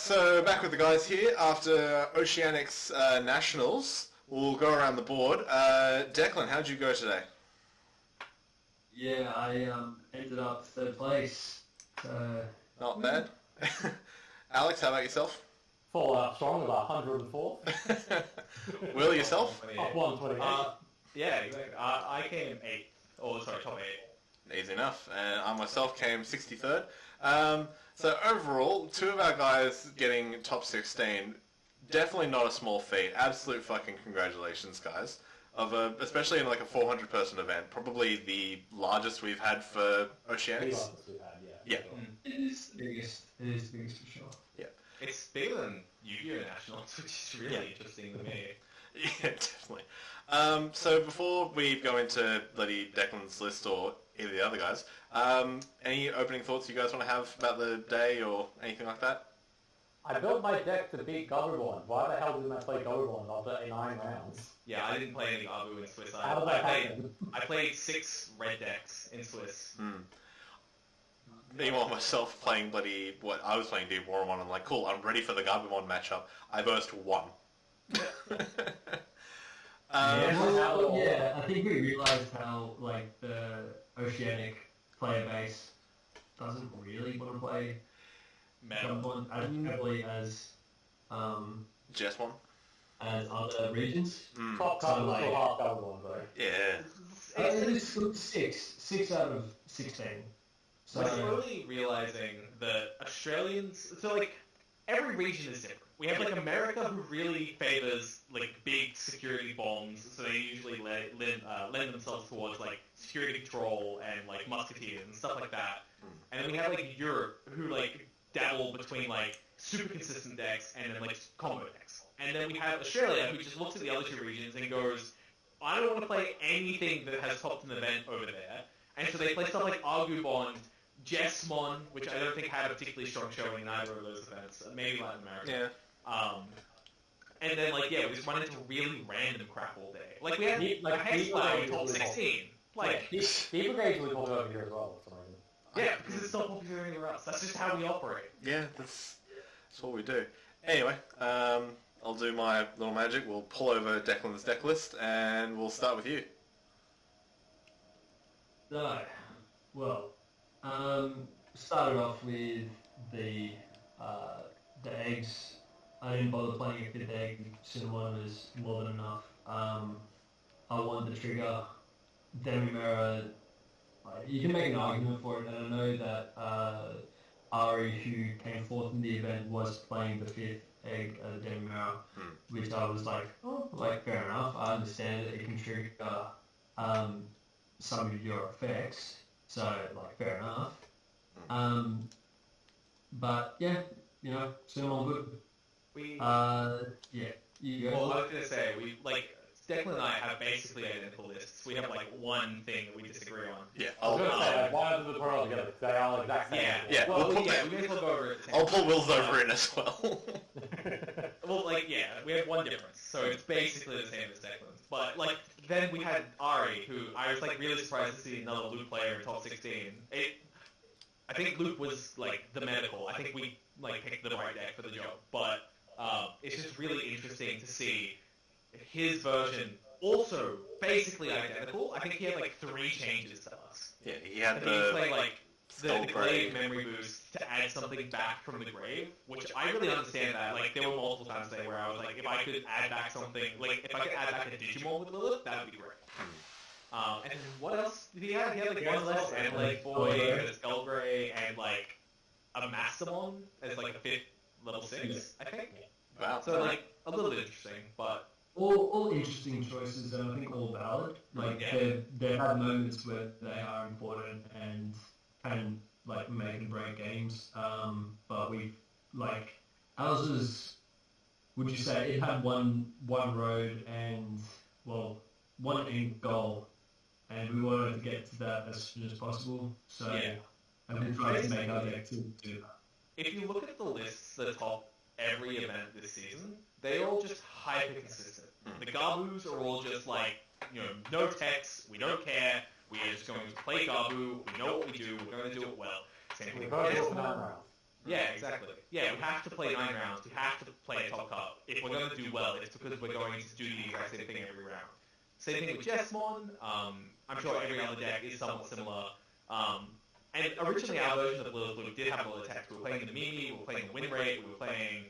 so back with the guys here after Oceanic's Nationals. We'll go around the board. Declan, how'd you go today? Yeah, I ended up third place. Not bad. Alex, how about yourself? Fallout strong, about 104. Will, yourself? Up 128. Yeah, exactly. I came 8th. Top 8. Easy enough. And I myself came 63rd. So overall, 2 of our guys getting top 16. Definitely not a small feat. Absolute fucking congratulations, guys. Especially in like a 400-person event. Probably the largest we've had for Oceanics. The largest we've had, yeah. Yeah. It is the biggest. It is the biggest for sure. Yeah. It's bigger than Yu-Gi-Oh! Nationals, which is really interesting to me. Yeah, definitely. So before we go into bloody Declan's list or either of the other guys, any opening thoughts you guys want to have about the day or anything like that? I built my deck to beat Gobberborn. Why the hell didn't I play Gobberborn after 9 rounds? Yeah, I didn't play any Abu in Swiss. How did that happen? I played 6 red decks in Swiss. Meanwhile, myself playing I was playing Deep War 1 and like, cool, I'm ready for the Garbamon matchup. I burst 1. I think we realised how like the Oceanic player base doesn't really want to play Garbamon as heavily as Just 1? as other regions. Top couple like, half Gobberborn, though. Yeah. It's 6 out of 16. So We're slowly realizing that Australians, so like every region is different. We have like America who really favors like big security bombs, so they usually lend themselves towards like security control and like musketeers and stuff like that. And then we have like Europe who like dabble between like super consistent decks and then like combo decks. And then we have Australia who just looks at the other 2 regions and goes, I don't want to play anything that has topped an event over there. And so they play stuff like Argubond, Jessmon, which I don't think had a particularly strong showing in either of those events, maybe Latin America. Yeah. And then, we just run into really random crap all day. Like, we had a Hexflower in top 16. Like, Deep Brigade really pulled over here as well, for some reason. Yeah, because it's not popular anywhere else. That's just how we operate. Yeah, that's what we do. Anyway, I'll do my little magic. We'll pull over Declan's deck list, and we'll start with you. So, started off with the eggs. I didn't bother playing a 5th egg. Cinnamon was more than enough. I wanted to trigger Demimera. You can make an argument for it, and I know that Ari, who came 4th in the event, was playing the 5th egg as Demimera, which I was like, fair enough. I understand that it can trigger some of your effects, so fair enough. But yeah, Cinnamon good. You go. Well, I was gonna say Declan and I have basically identical lists. We have one thing that we disagree on. Yeah, I was going to say, why don't the put together? Because they are exact same. Yeah. Well, we may as well go over it. I'll pull Will's over in as well. We have one difference, so it's basically the same as Declan's. But then we had Ari, who I was really surprised to see another Loop player in top 16. I think Loop was the medical. I think we picked the right deck for the job, but it's just really interesting to see his version also basically identical. I think he had 3 changes to us. Yeah, he had the Glaive memory boost to add something back from the grave, which I really understand that. There were multiple times today where I was if I could add back something, if I could add back a Digimon with Lilith, that would be great. And then what else did he have? He had one less Analytic Boy, and a Skullgray, and a Mastamon as a 5th level 6, I think. Wow. So a little bit interesting, but all interesting choices, and I think all valid. There are moments where they are important and can make and break games. But we ours is, would you say it had one road and one end goal, and we wanted to get to that as soon as possible. So I've been trying to make our deck to do that. If you look at the lists that top every event this season, they're all just hyper consistent. The Gabus are all just no text, we don't care, we are just going to play Gabu, we know what we do, we're going to do it well. Same thing with Yeah, exactly. Yeah, we have to play 9 rounds. We have to play a top cut. If we're going to do well, it's because we're going to do the exact same thing every round. Same thing with Chessmon. I'm sure every other deck is somewhat similar. And originally our version of Lilithloop did have a lot of text. We were playing the Mimi, we were playing the win rate, we were playing...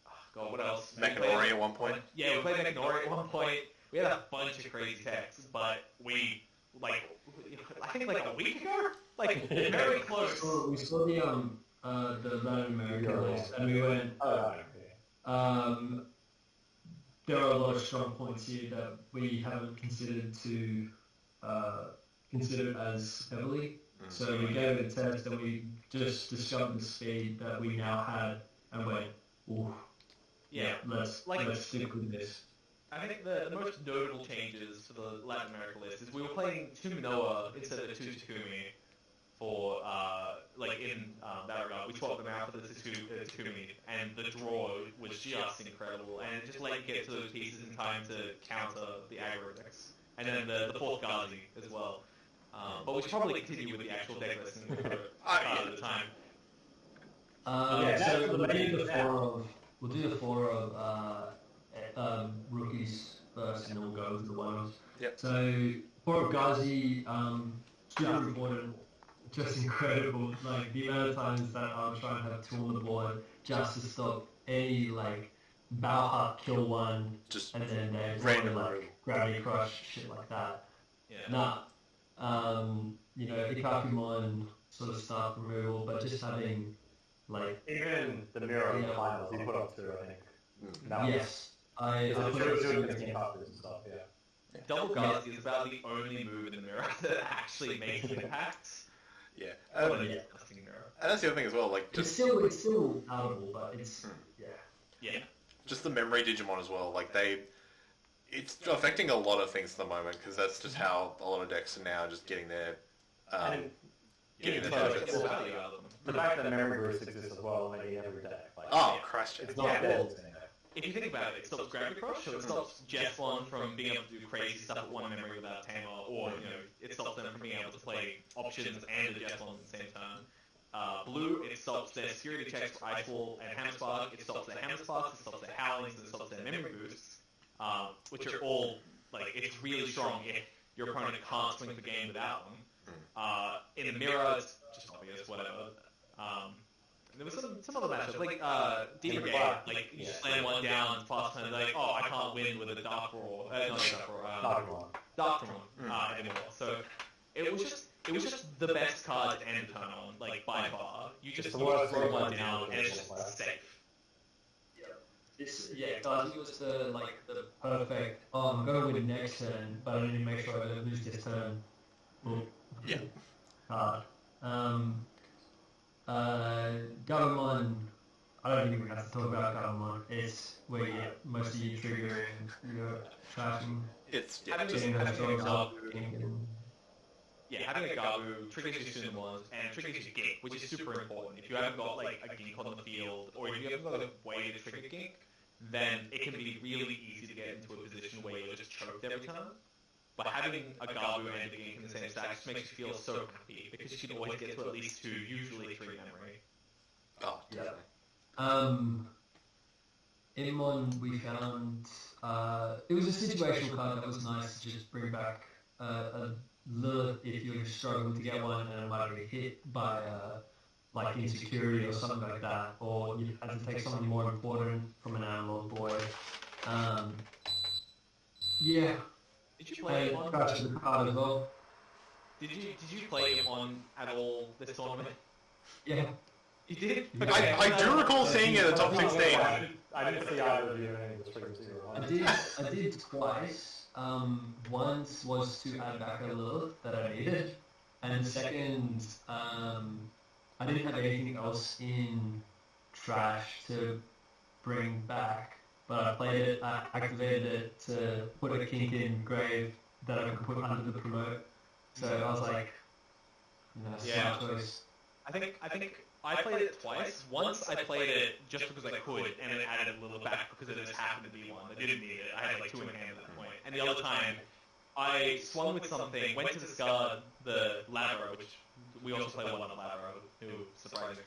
Oh God, what else? Mechanori at one point. Yeah, we played Mechanori at one point. We had a bunch of crazy texts, but we, like, I think like a week ago? Like, very close. We saw the Latin American list, and we went, there are a lot of strong points here that we haven't considered as heavily. So we gave it a test, and we just discovered the speed that we now had, and went, ooh, yeah, let's stick with this. I think the most notable changes to the Latin America list is we were playing 2 Manoa instead of 2 Takumi for, in that regard. We swapped them out for the Takumi, and the draw was just incredible, and it just let you get to those pieces in time to counter the aggro decks. And then the 4th Ghazi as well. But we should probably continue with the actual deck listing at the time. So we'll do the 4 of rookies first, and then we'll go with the one-offs. Yep. So 4 of Ghazi, super important, just incredible. Like the amount of times that I was trying to have 2 on the board just to stop any like bow kill 1, Just and then they random like gravity crush shit like that. Yeah. Ikakumon sort of staff removal, but just having like Even the mirror finals, he put up 2, I think. yes, I Because put it was it doing the team buffers and stuff, yeah. Double Ghazi is about the only move in the mirror that actually makes impacts. Yeah. What a disgusting mirror. And that's the other thing as well, like, It's just, still palatable, but it's Yeah. just the memory Digimon as well, like, it's affecting a lot of things at the moment, because that's just how a lot of decks are now just getting their, And getting even their so, benefits. it's value out of them. the fact that memory boost exists as well, maybe every deck. Like, Oh, Christ, it's yeah. not Yeah, dead. well, if you think about it, it stops Gravity Crush, so it stops Jesslon from being able to do crazy stuff at 1 memory without Tamer, or, it stops them from being able to play options and the Jesslon at the same time. Blue, it stops their security checks for Icefall and Hammer Spark, it stops their Hammer Sparks, it stops their Howlings, and it stops their memory boosts, which are all, it's really strong if your opponent can't swing the game without them. In the mirror, it's just obvious, whatever. There was some other matchups, like Demon Gate, like you just slam 1 down, fast turn, like, oh, I can't win with a Dark Roar, Dark Roar anymore. So it was just the best card to end the turn on, like by far. You just throw 1 down and it's just safe. Ghazi was the perfect. Oh, I'm gonna win next turn, but I need to make sure I don't lose this turn. Yeah. Hard. Gabumon, I don't think we have to talk about Gabumon. It's where you get most of your trigger and your trashing. It's, Having just, a Having Gabu triggers your Cinnamons and triggers your Gink, which is super important. If you haven't got like a Gink on the field, or if you haven't got a way to trigger Gink, then it can be really easy to get into a position where you're just choked every turn. But having a Gabu and a Gink in the same stack just makes you feel so happy, because you can always get to at least 2, usually 3 memory. oh, definitely. In Mon, we found it was a situational card that was nice to just bring back a Lilith if you're struggling to get one and it might be hit by like insecurity or something like that, or you had to take something more important from an analog board. Did you play him on? Crash the card as well. Did you play him on at all this tournament? Yeah. You did? I do recall seeing it at the top 16. I didn't see either of you in any of the triggers either. I did twice. Once was to add back a Lilith that I needed, and second, I didn't have anything else in trash to bring back, but I activated it to put a kink in grave that I could put under the promote. So I was like, Yeah. smart choice. I think I played it twice. Once I played it just because I could, and then added a little back because it just happened to be one. I didn't need it. I had like 2 in hand at that point. And the other time, I swung with something, went to discard the Lavero, which we also play one on Lavero, who surprising.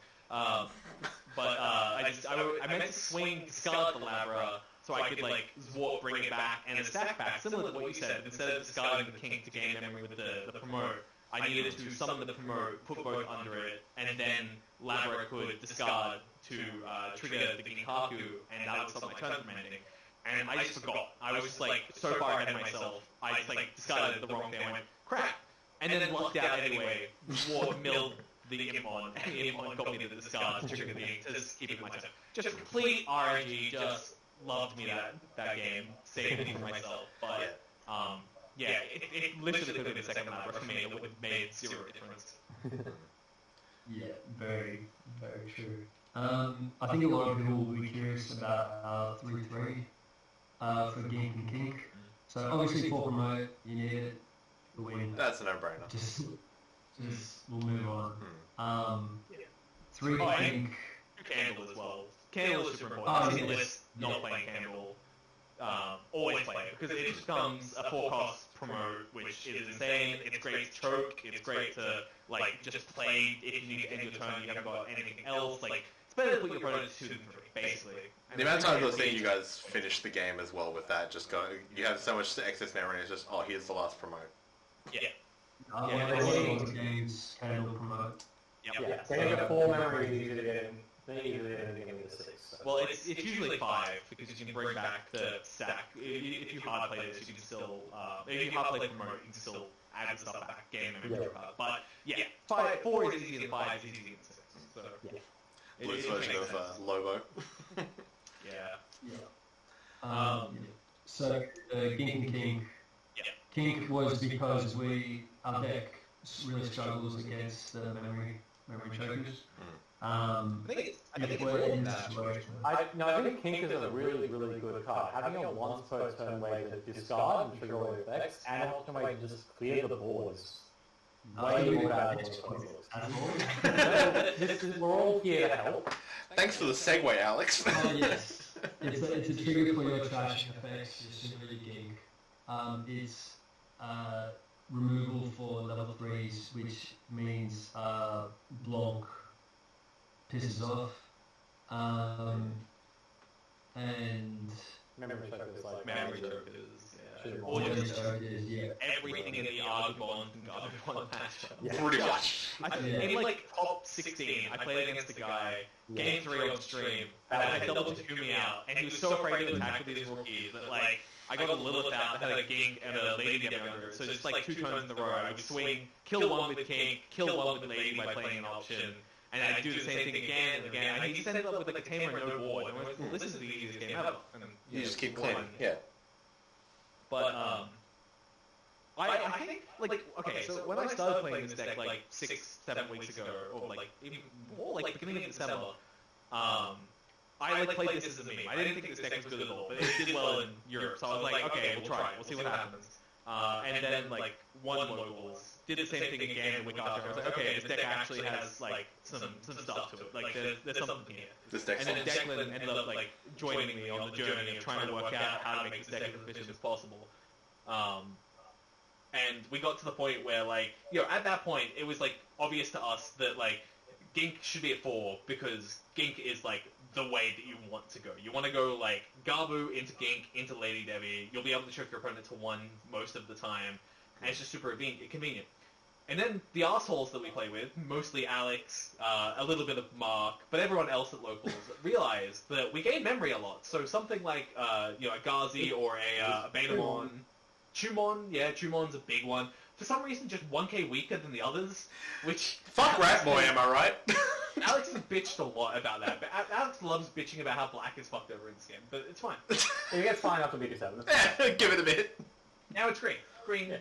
I meant to swing, discard the Labra, so I could like Zwart, bring it back, and a stack back, similar to what you said. Instead of discarding the Kink to gain memory with the promote, I needed to summon the promote, put both under it, and then Labra could discard to trigger the Ginkaku, and that would stop my turn from ending. And I just forgot. I was just like so far ahead of myself. I just like discarded the wrong thing. I went, crap! And then lucked out anyway. Zwart milled the Impmon, and the Impmon got me to the discard to trigger the Ink to just keep it my turn. Just complete RNG, just loved me that game. Saved it for myself. But, yeah, it literally could have been the second Labra for me. It would have made zero difference. Yeah, very, very true. I think a lot of people will be curious about 3-3 for Gink and Kink. So obviously for promote, you need it to win. That's a no-brainer. Just we'll move on. 3 Kink. Candle as well. Candle is super important. I've seen lists not playing Candle. Always play it, because it just becomes a 4-cost promote, which is insane. It's great to choke, it's great to like just play if you need to end your turn, you haven't got anything else. Like, it's better to put your opponents 2 than 3, basically. And the amount of times I've seen you guys finish the game as well with that, just go, you have so much excess memory, it's just, oh, here's the last promote. Yeah. Games Candle promote. Yeah, so you get 4 memories easier to get in. Then easier to get into 6. So. Well, it's usually 5, because you can bring back the stack. If you hard play this, you can still, if you hard play promote, you can still add the stuff back, game memory. But yeah, 4 is easier than 5 is easier than 6. So, yeah. Blue's version of Lobo. So Gink and Kink. Yeah. Kink was because our deck really struggles against the memory chokers. I think it's we're in that that situation. I think Kink is a really, really good card. Having a once per turn way to discard and trigger away effects, and an option way to just clear the board is way more valuable than we're all here to help. Thanks for the segue, Alex. Yes. It's a trigger for your trash effects, just simply Gink. It's removal for level 3s, which means Blanc pisses off. And Memory chokers like memory chokers. Or just Everything in the Argobond and Garbobond matchup. Pretty much. In like top 16, I played against a guy, game 3 on stream, and I doubled Takumi out, and he was so afraid to attack with these rookies that like, I got a Lilith out that had a Gink and a Lady Debbie under it, so just like 2 turns in a row, I would swing, kill one with Kink, kill one with Lady by playing an option, and I'd do the same thing again and again. I just ended up with like a tamer and no board, and I went, well, this is the easiest game ever. And, You just keep cleaning, yeah. But, I think, like, okay, so when I started playing this deck, like, 6-7 weeks ago, or, like, even more, like, beginning of December, I, like, played this as a meme. I didn't think this deck was good at all, but it did well in Europe, so I was like, okay, we'll try it, we'll see what happens. And then, like, won locals, did the same thing again the week after, I was like, okay, this deck actually has, like, some stuff to it, like, there's something here. This deck's And then Declan ended up, like, joining me on the journey of trying to work out how to make this deck as efficient as possible. And we got to the point where, like, you know, at that point, it was, like, obvious to us that, like, Gink should be at 4, because Gink is, like, the way that you want to go. You want to go, like, Garbu into Gink, into Lady Debbie. You'll be able to choke your opponent to 1 most of the time, and it's just super convenient. And then the assholes that we play with, mostly Alex, a little bit of Mark, but everyone else at locals, realized that we gain memory a lot. So something like, you know, a Gazi or a Betamon, Chumon's a big one. For some reason, just 1k weaker than the others, which... Fuck Rat Boy, am I right? Alex has bitched a lot about that, but Alex loves bitching about how black is fucked over in this game, but it's fine. It gets fine after BD7. Give it a bit. Now it's green. Green,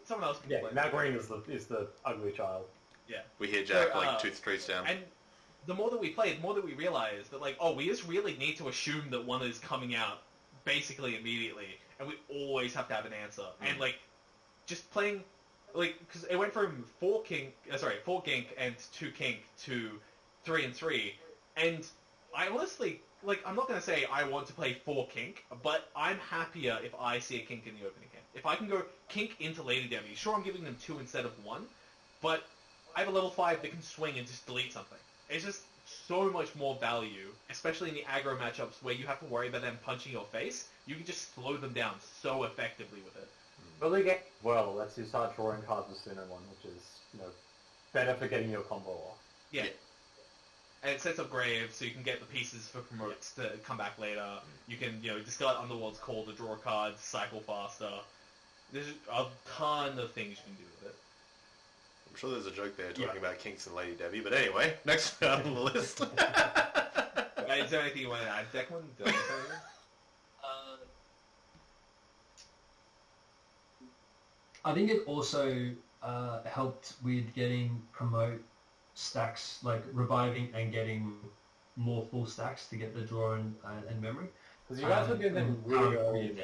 someone else can play. Now green is the ugly child. Yeah. We hear Jack, like, 2 streets down. And the more that we played, the more that we realized that, like, oh, we just really need to assume that one is coming out basically immediately, and we always have to have an answer. And, like, just playing, like, because it went from 4 Gink and 2 Kink to 3 and 3, and I honestly, like, I'm not going to say I want to play 4 Kink, but I'm happier if I see a Kink in the opening game. If I can go Kink into Lady Debbie, sure, I'm giving them 2 instead of 1, but I have a level 5 that can swing and just delete something. It's just so much more value, especially in the aggro matchups where you have to worry about them punching your face. You can just slow them down so effectively with it. Well, lets you start drawing cards with sooner one, which is, better for getting your combo off. Yeah. And it sets up graves, so you can get the pieces for promotes to come back later. You can, discard Underworld's Call to draw cards, cycle faster. There's a ton of things you can do with it. I'm sure there's a joke there talking about Kinks and Lady Debbie, but anyway, next on the list. Is there anything you want to add, Declan? Did I miss anything? I think it also helped with getting promote stacks, like reviving and getting more full stacks to get the draw and memory. Because you guys were getting them really early in the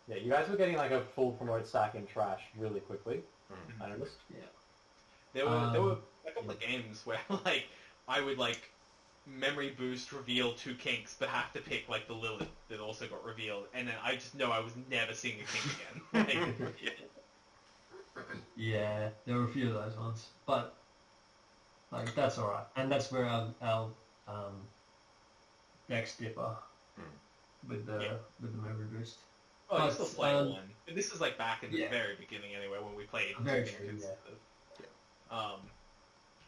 Yeah, you guys were getting like a full promote stack in trash really quickly. I noticed. Yeah. There were a couple of games where I would memory boost reveal 2 kinks, but have to pick the Lilith that also got revealed, and then I just know I was never seeing a kink again. Yeah, there were a few of those ones, but that's all right, and that's where our decks differ with the memory boost. Oh, you still play one. But this is back in the very beginning anyway when we played. Very true.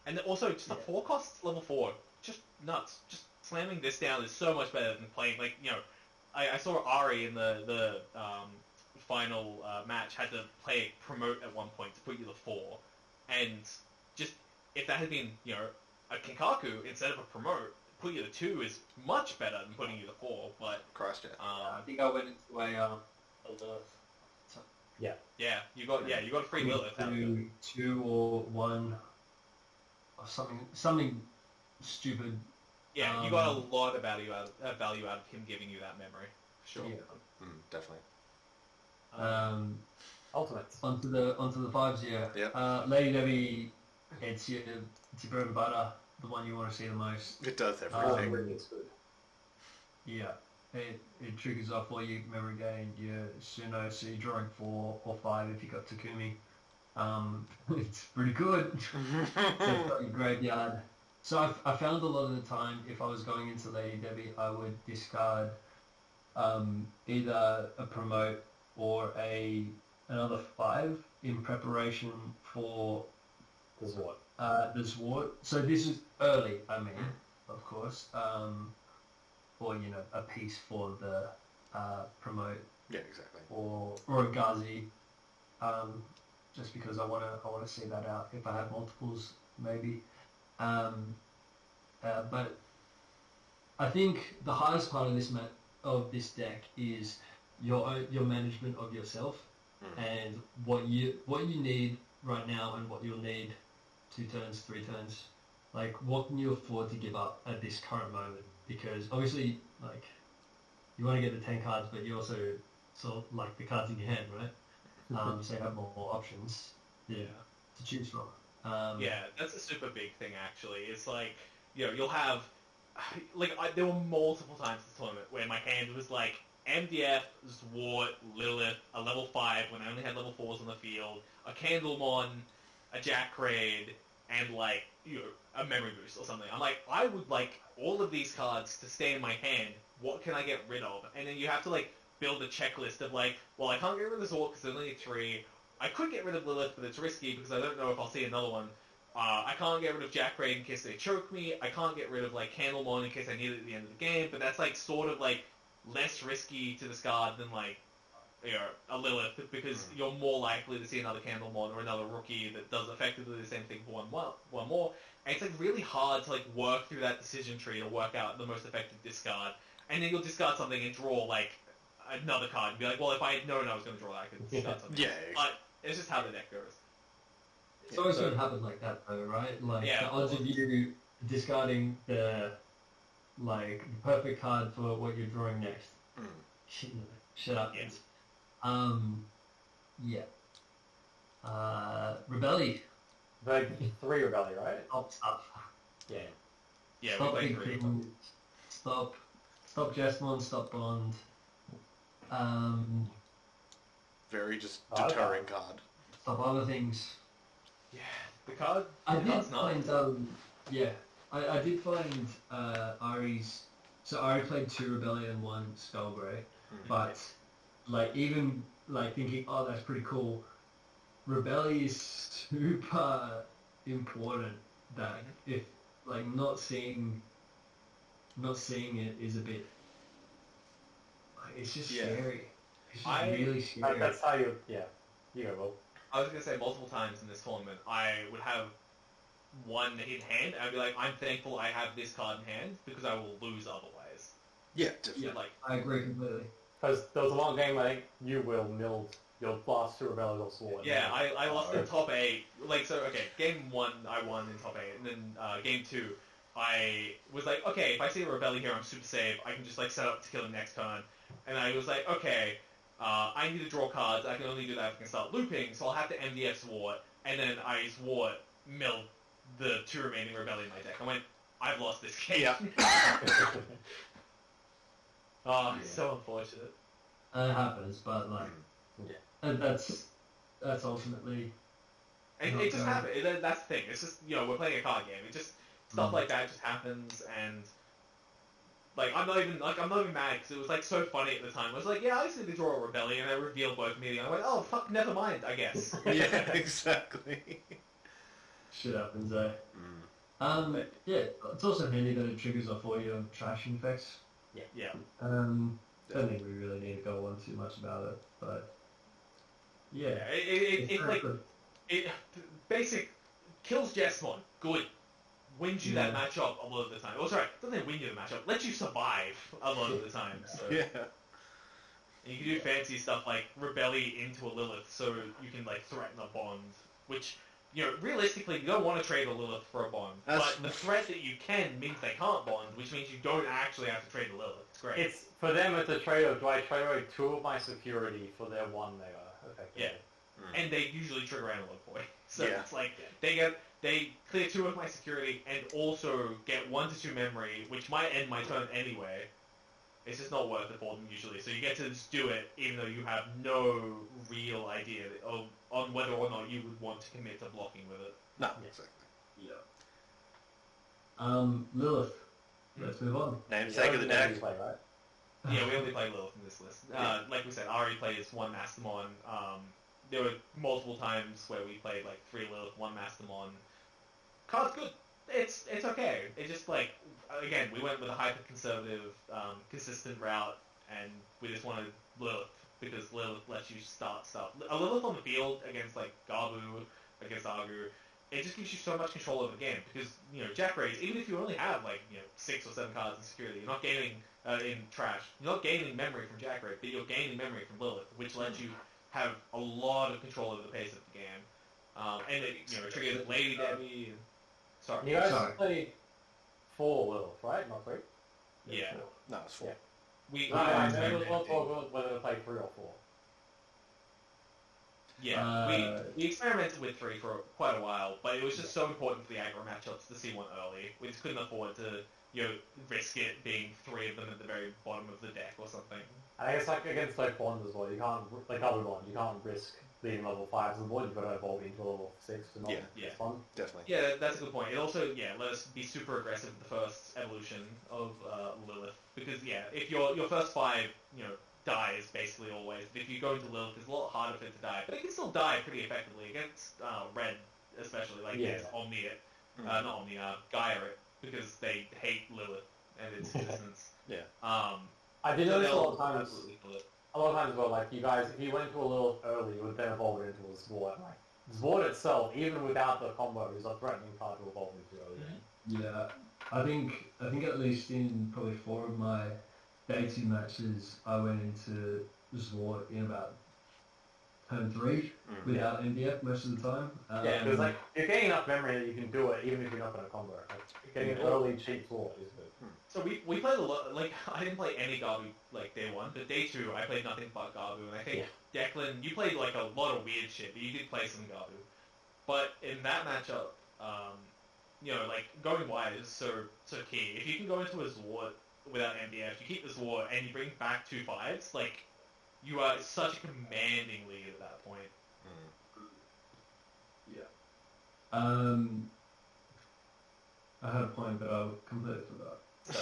And then also just the 4 cost level 4, just nuts. Just slamming this down is so much better than playing I saw Ari in the final match had to play promote at one point to put you the 4, and just if that had been a Kinkaku instead of a promote, put you the 2 is much better than putting you the 4. But Christ, I think I went into a Lilith. Yeah, you got a free Lilith out of it. 2 or 1 or something stupid. Yeah, you got a lot of value out of him giving you that memory. Sure. Yeah. Definitely. Ultimates. Onto the 5s, yeah. Yep. Lady Debbie, it's your bread and butter, the one you want to see the most. It does everything. It's good. Yeah. It triggers off all your memory gain, your Suno, so you're drawing 4 or 5 if you got Takumi. It's pretty good. So it's got your graveyard. So I found a lot of the time, if I was going into Lady Debbie, I would discard either a promote or another 5 in preparation for The Zwart. the Zwart. So this is early, of course. Or a piece for the promote. Yeah, exactly. Or a Ghazi. Just because I wanna see that out. If I have multiples, maybe. But I think the hardest part of this deck is your management of yourself and what you need right now and what you'll need 2 turns, 3 turns. What can you afford to give up at this current moment? Because obviously, you want to get the 10 cards, but you also sort of like the cards in your hand, right? So you have more options to choose from. Yeah, that's a super big thing actually. It's you'll have there were multiple times this tournament where my hand was MDF, Zwart, Lilith, a level 5 when I only had level 4s on the field, a Candlemon, a Jack Raid, and a memory boost or something. I'm I would like all of these cards to stay in my hand. What can I get rid of? And then you have to build a checklist of well, I can't get rid of Zwart because there's only 3. I could get rid of Lilith, but it's risky because I don't know if I'll see another one. I can't get rid of Jack Raid in case they choke me. I can't get rid of Candlemon in case I need it at the end of the game. But that's sort of less risky to discard than a Lilith because you're more likely to see another Candlemon or another rookie that does effectively the same thing for one more. And it's really hard to work through that decision tree to work out the most effective discard. And then you'll discard something and draw another card and be well, if I had known I was going to draw that, I could discard something. Yeah. But it's just how the deck goes. It's always going to happen like that though, right? The odds of you discarding the perfect card for what you're drawing next. Shut up. Yes. Yeah. Rebelli. The 3 Rebellion, right? Stop. Yeah. Yeah, Stop we Big played 3. Thing. Stop Jesmon. Stop Bond. Very just deterring card. Stop other things. Yeah, the card. I the did card's nice. find I did find Ari's. So Ari played 2 Rebellion and 1 Skullgrey, but like even like thinking, oh, that's pretty cool. Rebellion is super important. That if like not seeing it is a bit. Like, it's just scary. It's just really scary. That's how you. Yeah. You go, Will. I was going to say multiple times in this tournament, I would have one in hand, and I'd be like, I'm thankful I have this card in hand, because I will lose otherwise. Yeah, definitely. Yeah, Like, I agree completely. Because there was a long game, I think you will milled your last 2 Rebellion or Sword. yeah, I lost in top 8. Like, so, okay, game 1, I won in top 8, and then game 2, I was like, okay, if I see a Rebellion here, I'm super safe, I can just, like, set up to kill him next turn. And I was like, okay, I need to draw cards, I can only do that if I can start looping, so I'll have to MDF Swart, and then I Swart milled the 2 remaining Rebellion in my deck. I went, I've lost this game. Yeah. So unfortunate. It happens, but like, and that's ultimately. And it just happens. That's the thing. It's just, we're playing a card game. It just stuff like that just happens, and like I'm not even mad because it was like so funny at the time. I was like, yeah, I just need to draw a Rebellion, and I revealed both immediately. I went, oh fuck, never mind, I guess. Yeah, exactly. Shit happens, eh? Yeah, it's also handy that it triggers off all your trashing effects. Yeah. Don't think we really need to go on too much about it, but yeah. It's like basic kills Jesmon, good. Wins you that matchup a lot of the time. Oh, sorry, doesn't win you the matchup. Lets you survive a lot of the time. So. Yeah. And you can do fancy stuff like Rebellion into a Lilith, so you can like threaten a bond, which. Realistically, you don't want to trade a Lilith for a bond, but the threat that you can means they can't bond, which means you don't actually have to trade a Lilith. It's great. It's for them. It's a trade-off. Do I trade away 2 of my security for their 1 mega? Effectively. Yeah, and they usually trigger analog point. So it's like they clear 2 of my security and also get 1 to 2 memory, which might end my turn anyway. It's just not worth it for them usually. So you get to just do it, even though you have no real idea on whether or not you would want to commit to blocking with it. No, exactly. Yeah. Lilith. Let's move on. Namesake of the deck. Play, right? Yeah, we only play Lilith in this list. Like we said, Ari plays 1 Mastermon. There were multiple times where we played like 3 Lilith, 1 Mastermon. Card's good. It's okay. It's just like, again, we went with a hyper-conservative, consistent route, and we just wanted Lilith, because Lilith lets you start stuff. A Lilith on the field against, like, Garbu, against Argu, it just gives you so much control over the game, because, Jack Rays, even if you only have, like, 6 or 7 cards in security, you're not gaining, in trash, you're not gaining memory from Jack Rays, but you're gaining memory from Lilith, which lets you have a lot of control over the pace of the game. And it, triggers Lady Debbie, and... Sorry. You guys played 4 Lilith, right? Not 3? Yeah. No, it's 4. Yeah. We We'll talk whether to play 3 or 4. Yeah, we experimented with 3 for quite a while, but it was just so important for the aggro matchups to see 1 early. We just couldn't afford to, risk it being 3 of them at the very bottom of the deck or something. I guess like against like bonds as well, you can't like other bond, you can't risk being level 5 as a board. You've got to evolve into a level 6 to not fun. Definitely. Yeah, that's a good point. It also let us be super aggressive with the first evolution of Lilith, because if your first 5 dies basically always. If you go into Lilith, it's a lot harder for it to die, but it can still die pretty effectively against Red, especially against Omni, not Omni, Gaia, because they hate Lilith and its existence. I did notice a lot of times. Absolutely kill it. A lot of times, well, like you guys, if you went to a Lilith early, you would then evolve it into a Zwart. Like Zwart itself, even without the combo, is a threatening card to evolve into early. Yeah, I think at least in probably 4 of my day 2 matches, I went into Zwart in about turn 3 without MDF most of the time. Because like you're getting enough memory that you can do it even if you're not going to combo. Like, getting an early cheap Zwart is good. So we played a lot, like, I didn't play any Garbu, like, day 1, but day 2, I played nothing but Garbu, and I think, Declan, you played, like, a lot of weird shit, but you did play some Garbu. But in that matchup, like, going wide is so key. If you can go into a Zwart without MDF, you keep the Zwart, and you bring back 2 5s, like, you are such a commanding lead at that point. I had a point, but I completely forgot. So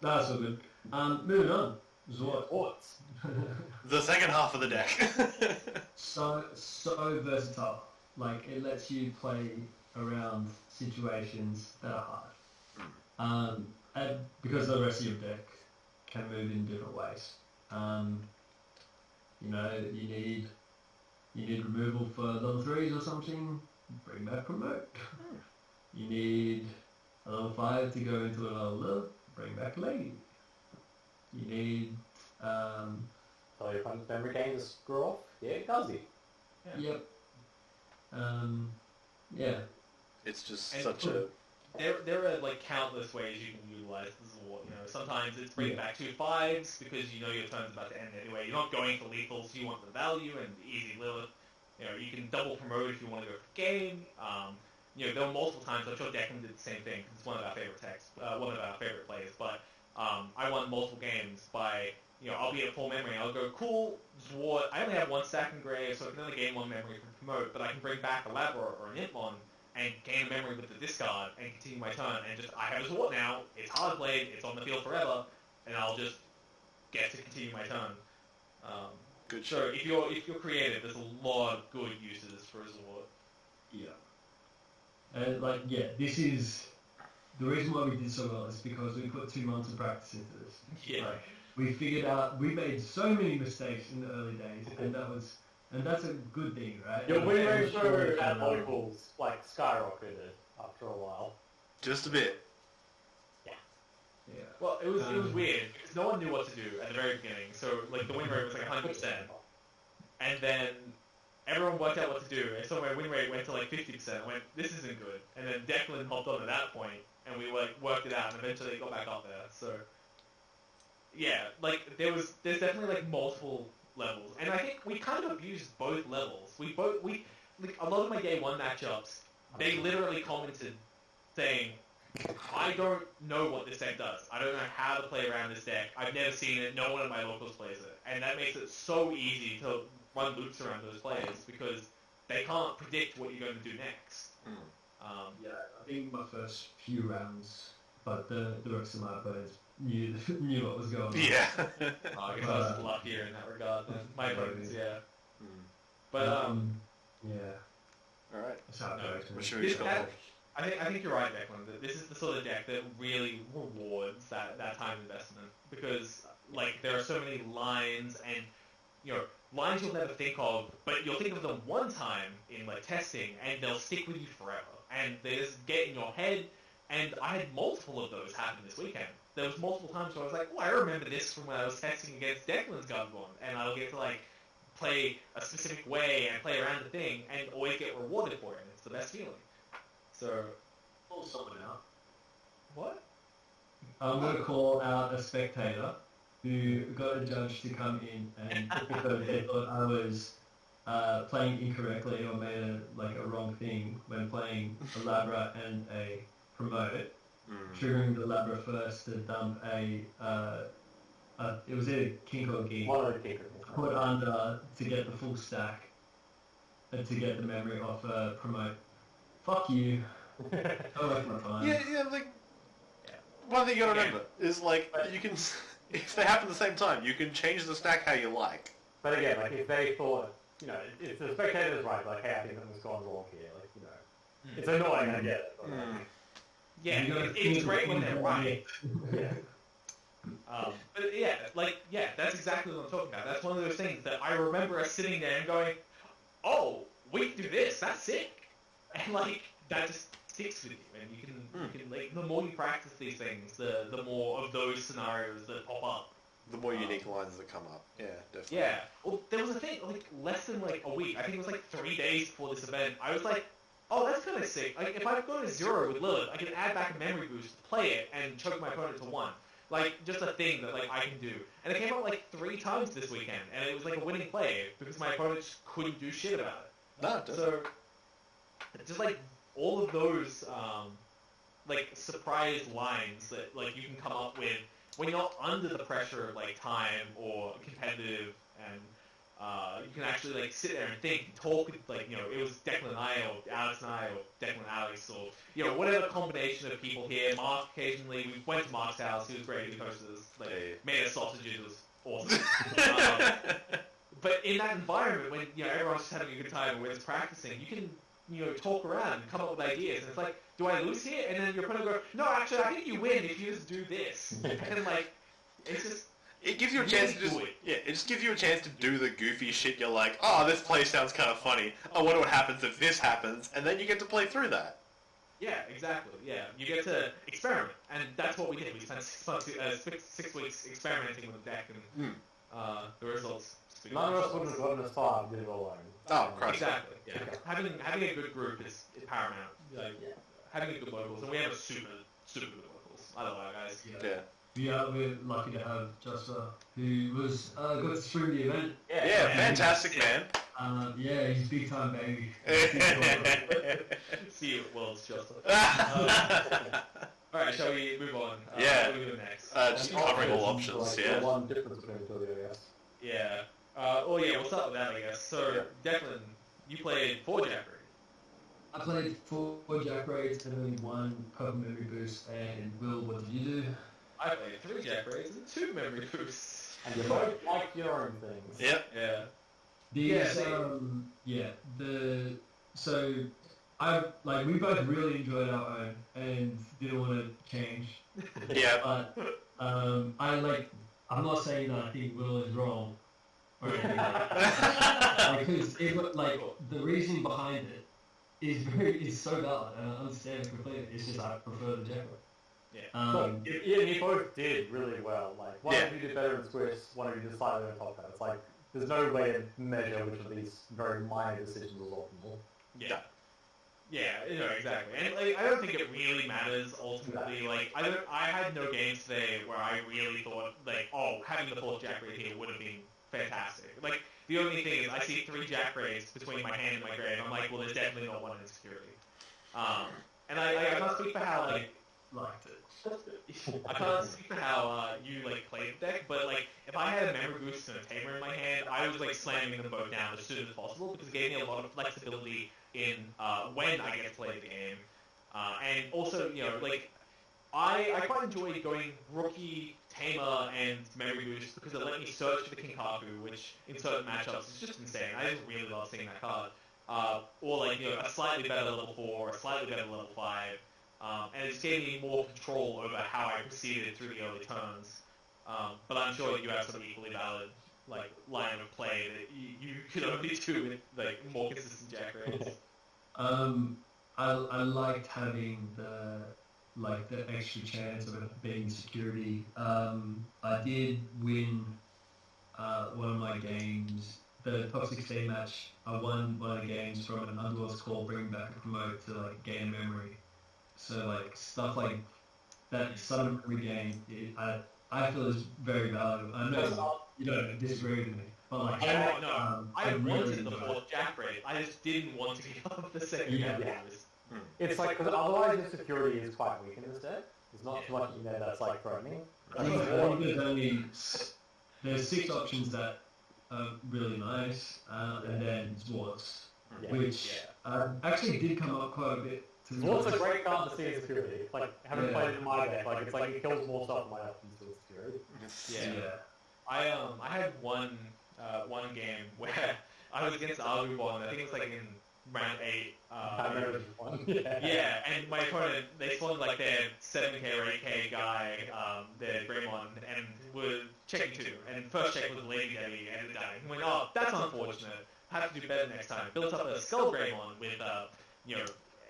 that's all good. Moving on. Zort. The second half of the deck. So versatile. Like, it lets you play around situations that are hard. And because the rest of your deck can move in different ways. You know, you need removal for level 3s or something, bring back promote. You need a level 5 to go into a level lilith, bring back lady. You need Tell your opponent's memory game to screw off? Yeah, it does it. Yep. Yeah. It's just And such a... There are like countless ways you can utilize the Zord. You know, sometimes it's bringing back 2 5s because you know your turn's about to end anyway. You're not going for lethals, you want the value and the easy Lilith. You know, you can double promote if you want to go for game. You know, there were multiple times. I'm sure Declan did the same thing because it's one of our favorite one of our favorite players. But I won multiple games by, you know, I'll be at full memory. I'll go, cool, Zwart. I only have 1 stack in grave, so I can only gain 1 memory from promote, but I can bring back a Labra or an Implon and gain a memory with the discard and continue my turn. And just, I have a Zwart now. It's hard played. It's on the field forever, and I'll just get to continue my turn. Good So shit. if you're creative, there's a lot of good uses for a Zwart. Yeah. And like, yeah, this is the reason why we did so well is because we put 2 months of practice into this. Yeah. Like, we figured out, we made so many mistakes in the early days, and that's a good thing, right? Your win And ratio at locals like skyrocketed after a while. Just a bit. Yeah. Well, it was weird because no one knew what to do at the very beginning. So like the win rate was like 100%, and then everyone worked out what to do, and so my win rate went to like 50%. I went, this isn't good. And then Declan hopped on at that point, and we like worked it out, and eventually it got back up there. So yeah, like there's definitely like multiple levels, and I think we kind of abused both levels. We like a lot of my day 1 matchups, they literally commented saying, I don't know what this deck does. I don't know how to play around this deck. I've never seen it. No one of my locals plays it. And that makes it so easy to run loops around those players because they can't predict what you're going to do next. Yeah, I think my first few rounds, but the rest of my opponents knew what was going on. Yeah. I guess I was luckier in that regard than my opponents, yeah. But, yeah, Alright. that's how it No. goes. What should we This- score? I think you're right, Declan. That this is the sort of deck that really rewards that time investment because like there are so many lines and you know lines you'll never think of, but you'll think of them one time in like testing and they'll stick with you forever. And they just get in your head. And I had multiple of those happen this weekend. There was multiple times where I was like, oh, I remember this from when I was testing against Declan's Garbon, and I'll get to like play a specific way and play around the thing and always get rewarded for it. It's the best feeling. So, Call someone out. what? I'm going to call out a spectator who got a judge to come in and because they thought I was playing incorrectly or made a wrong thing when playing a Labra and a Promote, triggering the Labra first to dump it was either King or Geek, put under to get the full stack and to get the memory off Promote. Fuck you. Don't waste my time. Yeah, like... One thing you gotta remember is, like, you can... If they happen at the same time, you can change the stack how you like. But again, like if they thought, you know, if the spectator's right, like, hey, I think something's gone wrong here, like, you know, it's annoying, I get it. But, Yeah, You gotta it's think great when of they're it. right. yeah. But that's exactly what I'm talking about. That's one of those things that I remember us sitting there and going, oh, we can do this, that's sick. And like, that just sticks with you. And you can like, the more you practice these things, the more of those scenarios that pop up. The more unique lines that come up. Yeah, definitely. Yeah. Well, there was a thing, like, less than like a week. I think it was like 3 days before this event. I was like, oh, that's kind of sick. Like, if I go to 0 with Lilith, I can add back a memory boost, play it, and choke my opponent to 1. Like, just a thing that, like, I can do. And it came out, like, 3 times this weekend, and it was, like, a winning play, because my opponent just couldn't do shit about it. No, definitely. So, just, like, all of those, like, surprise lines that, like, you can come up with when you're not under the pressure of, like, time or competitive and You can actually like sit there and think, talk with like it was Declan and I, or Alex and I, or Declan and Alex, or whatever combination of people here. Mark occasionally. We went to Mark's house. He was great. He hosted us. Like made us sausages. It was awesome. But in that environment, when everyone's just having a good time and we're just practicing, you can talk around and come up with ideas. And it's like, do I lose here? And then your opponent go, no, actually, I think you win if you just do this. And like, it's just. It gives you a chance to it just gives you a chance to do the goofy shit. You're like, oh, this play sounds kind of funny. I wonder what happens if this happens, and then you get to play through that. Yeah, exactly. Yeah, you get to experiment, and that's what we did. We spent 6 weeks experimenting with the deck, and the results. None of us would have gotten as far as we did alone. Oh, Christ. Exactly. Yeah. Having a good group is paramount. Like having a good locals, and we have a super good locals. I love our guys. Yeah. Yeah, we're lucky to have Joshua, who was got to stream the event. Yeah, fantastic, man. Yeah, he's big time baby. See you at Worlds, Joshua. Alright, shall we move on? Yeah. What do we do next? Just covering all options, yeah. One difference between the two of you, I guess. Yeah. We'll start with that, I guess. So, Declan, you played 4 Jack Raid. I played 4 Jack Raids and only 1 Purple Memory Boost. And Will, what did you do? I played 3 Jack Raids and 2 Memory Boosts. And you both like your own things. Yep. Yeah. So we both really enjoyed our own and didn't want to change. Yeah. But I'm not saying that I think Will is wrong or anything like that. Because the reasoning behind it is so valid and I understand it completely. It's just I prefer the Jack Raid. Yeah. You both did really well. Like, one of you did better in Squish, one of you did slightly on top of that. It's like, there's no way to measure which of these very minor decisions was optimal. Yeah. Yeah, exactly. And I don't think it really matters ultimately. Like, I had no games today where I really thought having the 4th Jack Raid here would have been fantastic. Like, the only thing is I see 3 Jack Raids between my hand and my grave. I'm like, well, there's definitely not one in security. And I can't speak for how Liked it. I can't speak for how you played the deck, but if I had a memory boost and a tamer in my hand, I was slamming them both down as soon as possible because it gave me a lot of flexibility in when I get to play the game, and also I quite enjoyed going rookie, tamer, and memory boost because it let me search for the Kinkaku, which in certain matchups is just insane. I just really love seeing that card, or a slightly better level 4 or a slightly better level 5. And it just gave me more control over how I proceeded through the early turns. But I'm sure you have some equally valid line of play that you could only do with more consistent Jack Raids. I liked having the extra chance of it being security. I did win one of my games. The top 16 match, I won one of the games from an Underworld's call, bring back a promote to gain memory. So stuff like that sudden regain, I feel is very valuable. I know you don't disagree with me, but I wanted the 4th Jack Raid. I just didn't want to give up the second Jack Raid. It's because otherwise the security is quite weak in this deck. There's not too much in there that's threatening. I think there's 6 options that are really nice, and then Swords, which actually did come up quite a bit. What's a great card to see in security? Having played it in my deck, it kills more stuff in my options to security. Yeah. I had one game where I was against Argubon. I think it was in round 8. I remember this one. Yeah, and my opponent, they spawned their 7k or 8k guy, their Greymon, and were checking 2. And first check was Lady Debbie, and it died. He went, oh, that's unfortunate. I have to do better next time. Built up a Skull Greymon with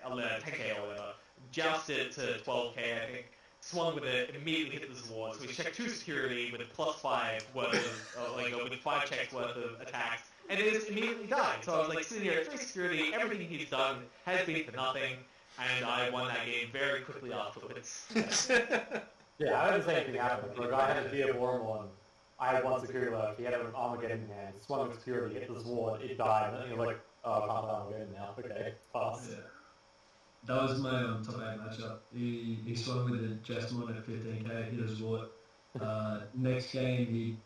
10k or whatever, jousted it to 12k, I think, swung with it, immediately hit the Zward, so we checked 2 security with a +5 worth of, with 5 checks worth of attacks, and it just immediately died. So I was sitting here at 3 security, everything he's done has been for nothing, and I won that game very quickly afterwards. Yeah, I had the same thing happen. I had a Diaboromon, I had 1 security left, he had an Armageddon in hand, swung with security, hit the Zward, it died, and you're oh, I can't play Armageddon now, okay, pass. Yeah. That was my top 8 matchup. He swung with a Jessamon at 15k, hit his Wart. Next game he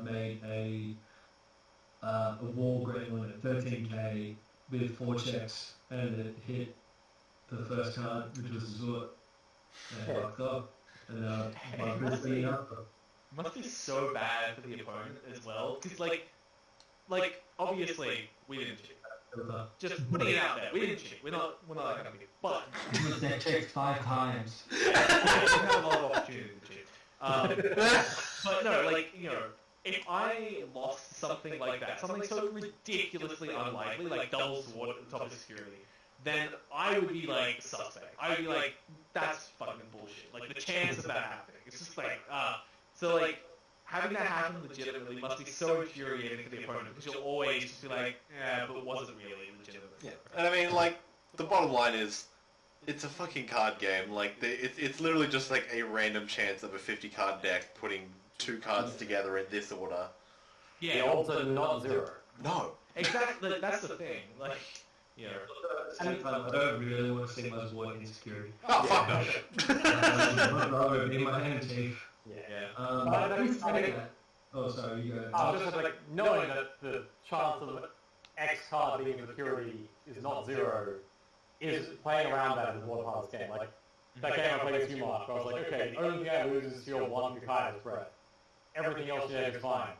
made a a wall gremlin at 13k with 4 checks, and it hit the first card, which was Zort, and fucked up. And It must be so bad for the opponent as well, because like obviously we didn't cheat. Just putting it out there, we didn't cheat. We're not that kind of people. But they checked 5 times. we had a lot of opportunity to cheat. But no, like, you know, if I lost something like that, something so ridiculously unlikely, like double sword at the top of security, then I would be like suspect. I would be like, that's fucking bullshit. Like the chance of that happening, it's just like, so like having that happen legitimately must be so infuriating for the opponent, because you'll always just be like, yeah, but was it really legitimate? Yeah, and I mean, like, the bottom line is, it's a fucking card game. Like, it's literally just like a random chance of a 50-card deck putting 2 cards together in this order. Yeah, The odds are not 0. No. exactly. That's the thing. Like, you know, I don't really want to see my Zort insecurity. Oh, fuck no. I'd rather be my hand chief. yeah. Oh, sorry, you go. I was just like, knowing that the chance of X card being security is not 0 is playing around that in one part of this game. Like, that game I played too much, but I was like, okay, the only thing I lose is your 1 Kai's breath. Everything else you have is fine.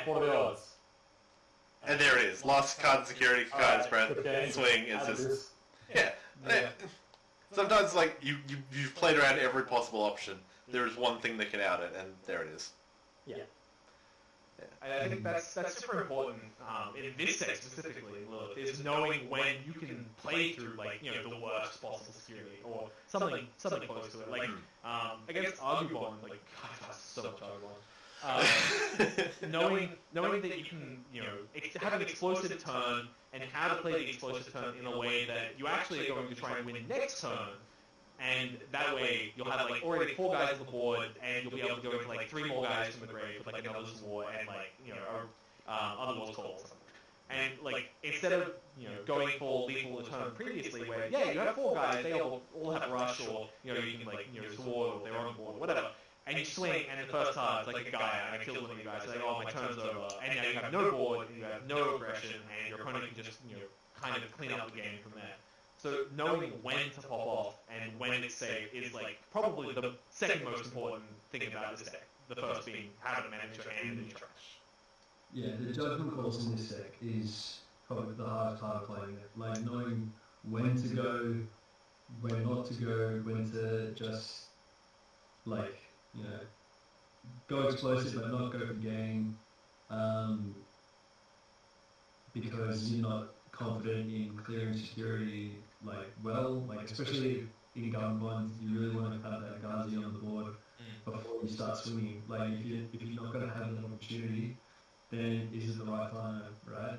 What are the odds? And there it is. Lost card security, card spread, okay. swing. It's just... Yeah. Sometimes, like, you've played around every possible option. There is one thing that can out it, and there it is. Yeah. I think that's super important in this set specifically, Lilith, is knowing when you can play through, like, you know, the worst possible security or something close to it. Like against Argubon, like, God, that's so much Argubon. Knowing that you can, you know, have an explosive turn and how to play the explosive turn in a way that you actually are going to try and win next turn. And that way, you'll have, like, already 4 guys on the board, and you'll be able to go into, like, 3 more guys from the grave with, like, another War and, like, you know, other War's Call or something. And, like, instead of, you know, going for lethal the turn previously, where, yeah, you have 4 guys, they all have Rush, or, you know, you can, like, you know, Sword, or they're on the board, or whatever. And you swing, and the first card, it's like a guy, and it kills one of you guys. It's like, oh, my turn's over. And now you have no board, and you have no aggression, and your opponent can just, you know, kind of clean up the game from there. So knowing when to pop off and when it's safe is, like, probably the second most important thing about this deck. The first being how to manage your hand in trash. Yeah, the judgment calls in this deck is probably the hardest part of playing it. Like, knowing when to go, when not to go, when to just, like, you know, go explosive but not go for game, because you're not confident in clearing security, like, well, like, especially in gun bonds, you really want to have that Guardian on the board before you start swinging. Like, if you're not going to have an opportunity, then is it the right time, right?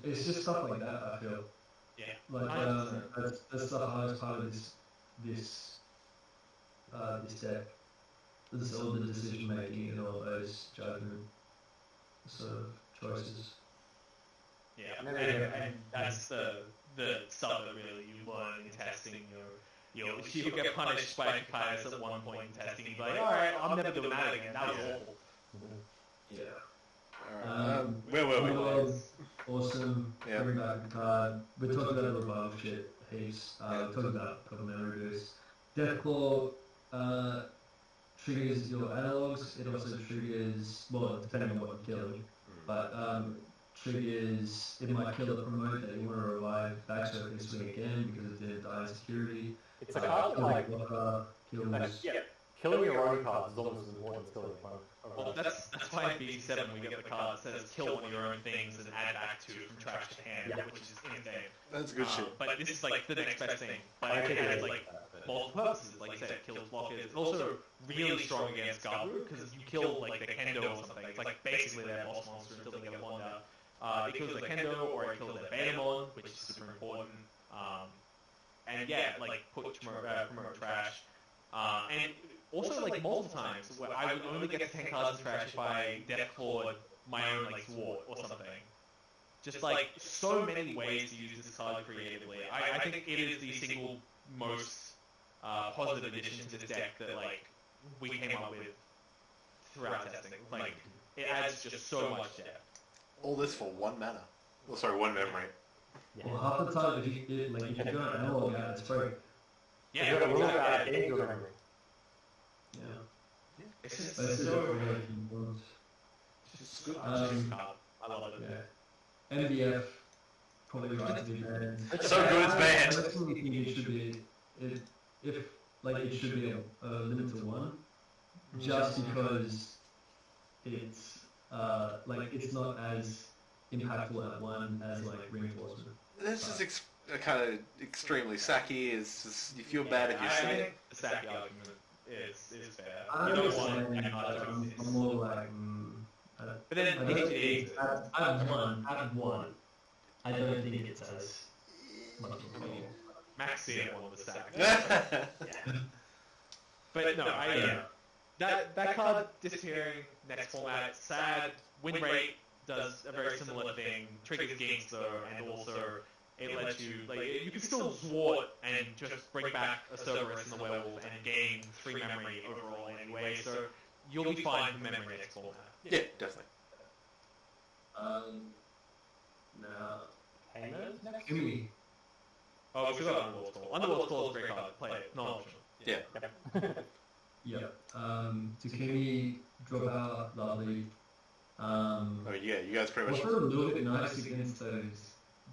It's just stuff like that, I feel. Yeah. Like, that's the hardest part of this deck. This all the decision making and all those judgment sort of choices. Yeah, and that's the stuff that really you learn in testing. You'll get punished by Kaius at one point in testing. You're like, all right, I'm never doing that again. That was awful. Yeah. Alright. Where were we? Awesome. Yeah. Every back card. We talked about the revival shit heaps. We talked about complementary boost. Deathclaw triggers your analogs. It also triggers, well, depending on what you're killing, but triggers, it might kill a promote that you want to revive back so it can swing again because it didn't die in security. It's a card like, kills. Killing your own cards is almost as important as killing your opponent. Well, that's why in BG7 we get the card that says kill one of your own things and add back 2 from trash to hand, which is insane. That's good shit. But this is, like, the next best thing. But it has, like, multiple purposes. Like you said, it kills blockers. It's also really strong against Gabu, because you kill, like, the Kendo or something. It's, like, basically their boss monster until they get one out. It kills the Kendo, or it kills their Betamon, which is super important. And yeah, like, promote trash. And also, like, multiple times, where I would only get 10 cards in trash if I Deathclawed my own, like, Sword or something. Just, like, so many ways to use this card creatively. I think it is the single most positive addition to this deck that, like, we came up with throughout testing. Like, it adds just so much depth. All this for 1 mana. Oh, sorry, 1 memory. Yeah. Well, half the time, if you go an analog out, it's free. You Yeah, got a rule exactly. about games you're remembering. Yeah. It's just But it's so important. it's good. Um, I love it. Yeah. MDF probably right to be banned. It's so good it's banned. I personally think it should be, it should be a limit to 1, just because it's it's not as impactful at 1 as like reinforcement. This is kind of extremely sacky. It's just, you feel bad if you see I it. think the Saki argument is fair. I You don't understand, want but I'm exist. more like, But then I don't DGD think at 1, I don't think it's as much of a problem. Maxi at one was sacked. But no, that card disappearing next format, sad. Win rate does a very similar thing, triggers Gangster, and also it lets you, you can still Zwart and just bring back a Cerberus and the Werewolf and gain 3 memory overall anyway, so you'll be fine for memory next format. Yeah, definitely. Now, Hamers next? Kimi. Oh, we forgot Underworld's Call. Underworld's Call is a great card, play it, not optional. Yeah. Yeah. Takemi, drop out, lovely. I mean, yeah, you guys pretty much... What's a little bit nice against the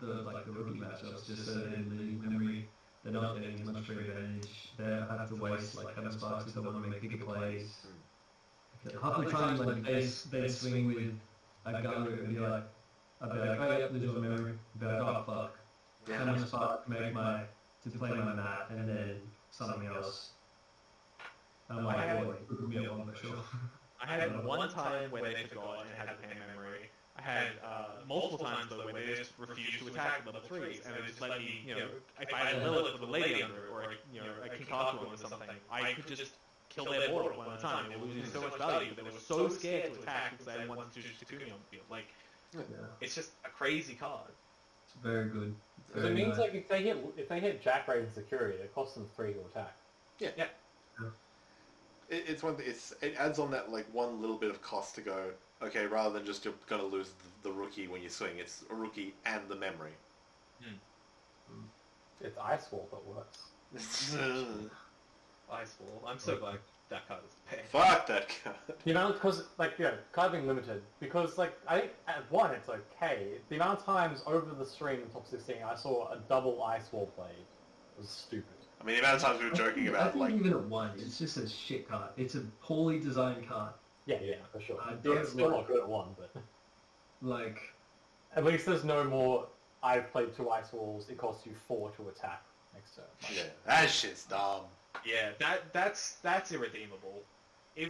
rookie matchups, just so they leave memory, they're not getting as much free advantage. They have to waste Hammer Sparks if they want to make bigger plays. Half the time, they swing with a Gunner and be like, I'd be like, oh yeah, lose your memory. Be like, oh fuck. Hammer Spark to play my mat, and then something else. I'm like, boy, put me up on the show. I had one time where they forgot and had to pay memory. I had multiple times though where they just refused to attack level 3s and they just let me, if I had a Lilith with a lady under it or a Kinkaku or something, I could just kill their board one at a time. They were losing so much value, but they were so scared to attack because they didn't want to just Takumi on the field. It's just a crazy card. It's very good. So it means if they hit Jack Raid and Security, it costs them 3 to attack. Yeah. It's one thing. It adds on that one little bit of cost to go. Okay, rather than just you're gonna lose the rookie when you swing, it's a rookie and the memory. It's Ice Wall, but worse. Ice Wall. I'm so glad that card is paid. Fuck that card. Because card being limited. Because I think at 1 it's okay. The amount of times over the stream in top 16 I saw a double Ice Wall played was stupid. I mean, the amount of times we were joking about even at 1, it's just a shit card. It's a poorly designed card. Yeah, for sure. It's still not good at 1, but at least there's no more. I've played 2 Ice Walls. It costs you 4 to attack next turn. Yeah, that shit's dumb. Yeah, that's irredeemable.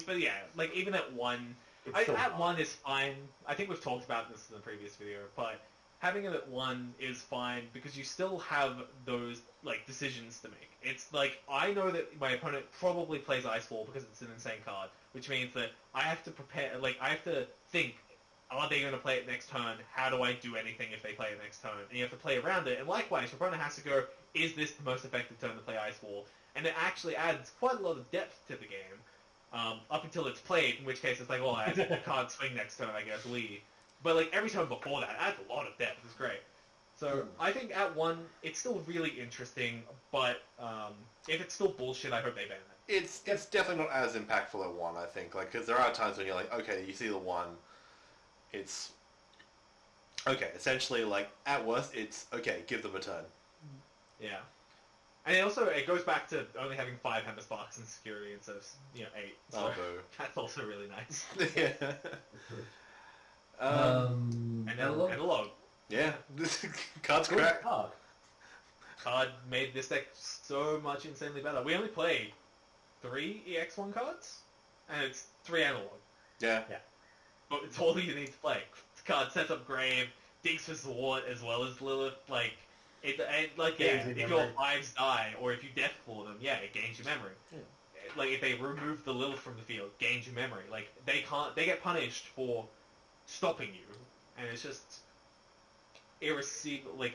But yeah, even at 1, It's at 1 is fine. I think we've talked about this in the previous video, but having it at 1 is fine because you still have those decisions to make. It's I know that my opponent probably plays Ice Wall because it's an insane card, which means that I have to prepare. I have to think: are they going to play it next turn? How do I do anything if they play it next turn? And you have to play around it. And likewise, your opponent has to go: is this the most effective turn to play Ice Wall? And it actually adds quite a lot of depth to the game up until it's played. In which case, it's well, I can't swing next turn. I guess leave. But every turn before that adds a lot of depth. It's great. So I think at 1 it's still really interesting, but if it's still bullshit, I hope they ban it. It's definitely not as impactful at 1, I think. Because there are times when you're okay, you see the 1, it's okay. Essentially, at worst, it's okay. Give them a turn. Yeah, and it goes back to only having 5 Hammer Sparks in security instead of 8. So that's also really nice. Yeah. And then analog. Yeah, card's crap. Card made this deck so much insanely better. We only play 3 EX1 cards, and it's 3 analog. Yeah. But it's all you need to play. The card sets up Grave, digs for Zwart as well as Lilith. If your 5s die, or if you death claw them, it gains your memory. Yeah. If they remove the Lilith from the field, gains your memory. They get punished for stopping you, and it's just irreceivable.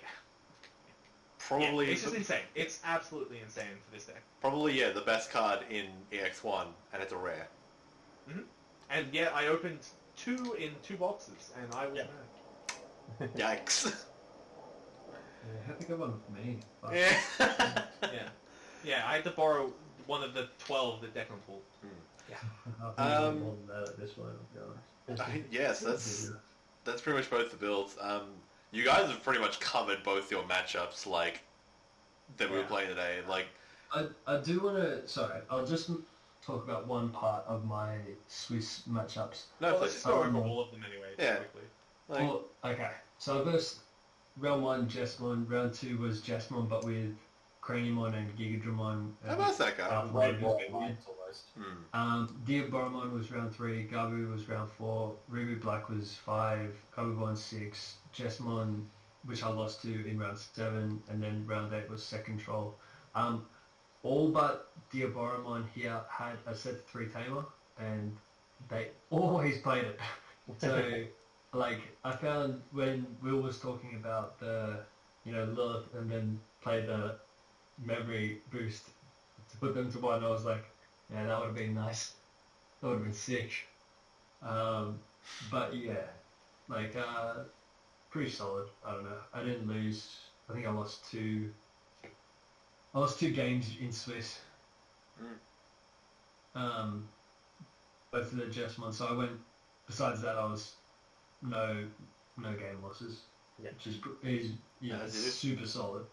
Probably it's just insane. It's absolutely insane for this deck. Probably the best card in EX1, and it's a rare. Mm-hmm. And yet I opened 2 in 2 boxes, and I was mad. Yikes. Yeah, have to go one for me. But Yeah. Yeah, I had to borrow one of the 12 that Declan pulled. I think more than that at this point, I'll be honest. Yes, that's pretty much both the builds. You guys have pretty much covered both your matchups, like, that we were playing today. Like, I do want to... Sorry, I'll just talk about one part of my Swiss matchups. no, Well, please. let's just go over all of them anyway, Yeah. quickly. Like, Well, okay. So I versed round 1 Jesmon, round 2 was Jesmon but with Craniumon and Gigadramon. how about that guy? Red, white, lines almost. Diaboromon was round 3, Gabu was round 4, Ruby Black was 5, Gabubon 6, Jesmon, which I lost to in round 7, and then round 8 was second troll. All but Diaboromon here had a set 3 tamer, and they always played it. So, like, I found when Will was talking about the, Lilith, and then played the memory boost to put them to 1, I was like, yeah, that would have been nice. That would have been sick. But yeah, like, pretty solid. I don't know. I didn't lose. I think I lost 2. I lost 2 games in Swiss. Both of the Jesmon. So I went. Besides that, I was no game losses. Yeah. Which is super solid.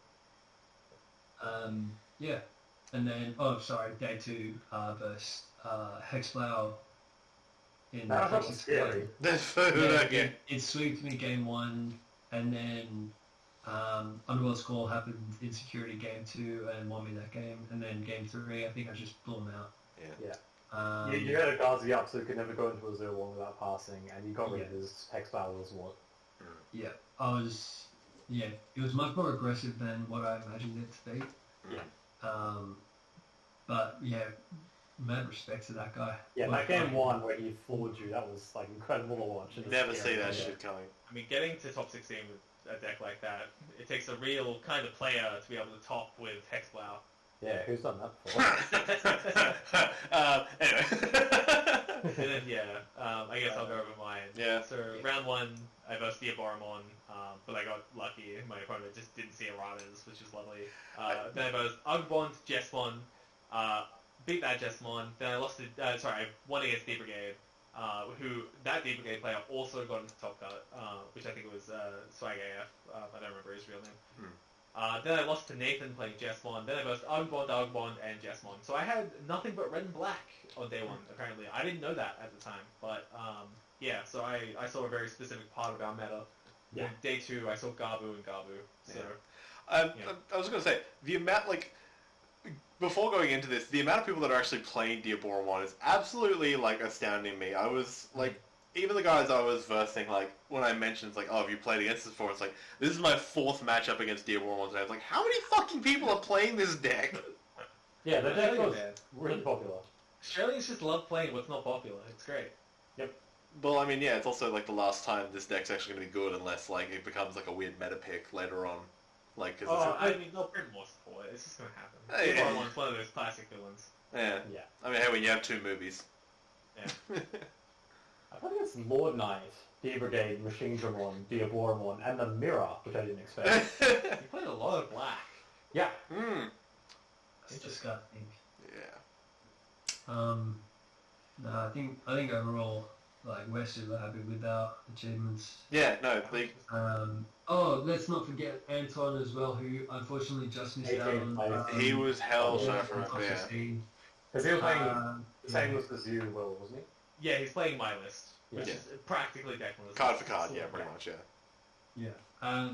Yeah. And then day 2 versus Hexblow in That was scary. That's food again. It sweeped me game 1, and then Underworld Score happened in security game 2 and won me that game, and then game 3 I think I just blew them out. Yeah. You had a Gazi up so you could never go into a 0-1 without passing, and you got rid of his Hex Battle as what? Yeah, it was much more aggressive than what I imagined it to be. Yeah. But yeah, mad respect to that guy. Yeah, that game 1 where he floored you, that was like incredible to watch. Never see that shit coming. I mean, getting to top 16 with a deck like that, it takes a real kind of player to be able to top with Hexblow. Yeah, who's done that before? Anyway. And then, I guess I'll go over mine. Yeah. So, round 1, I versed Diaboromon, but I got lucky. My opponent just didn't see Eranas, which is lovely. Then I versed Ugbond, Jesmon, beat that Jesmon. Then I lost to, I won against D Brigade, who, that D Brigade player also got into Top Cut, which I think was Swag AF. I don't remember his real name. Then I lost to Nathan playing Jesmon. Then I versed Ugbond, and Jesmon. So I had nothing but red and black on day 1, apparently. I didn't know that at the time. But, so I saw a very specific part of our meta. Yeah. And day 2, I saw Gabu and Gabu. So, I was going to say, the amount, like, before going into this, the amount of people that are actually playing Diaboromon is absolutely, like, astounding me. I was, like, even the guys I was versing, like, when I mentioned, it's like, oh, have you played against this before? It's like, this is my 4th matchup against Diaboromon today. It's like, how many fucking people are playing this deck? Yeah, the deck was really popular. Australians just love playing what's not popular. It's great. Yep. Well, I mean, yeah, it's also, like, the last time this deck's actually going to be good unless, like, it becomes, like, a weird meta pick later on. Like, cause I mean, they'll print more support. It's just going to happen. Yeah. Diaboromon's one of those classic villains. Yeah. I mean, hey, when you have 2 movies. Yeah. I thought it's Lord Knight, D Brigade, Machine Dramon, Diaboromon, and the Mirror, which I didn't expect. You played a lot of black. Yeah. It's disgusting. Yeah. No, I think overall, like, we're super happy with our achievements. Yeah, no, like... Let's not forget Anton as well, who unfortunately just missed out on... he was hell sharp for top him, yeah. 16. Because he was playing the same list as you, Will, wasn't he? Yeah, he's playing my list, which Yeah. is practically Declan's. Card for card, yeah, pretty much, yeah. Yeah.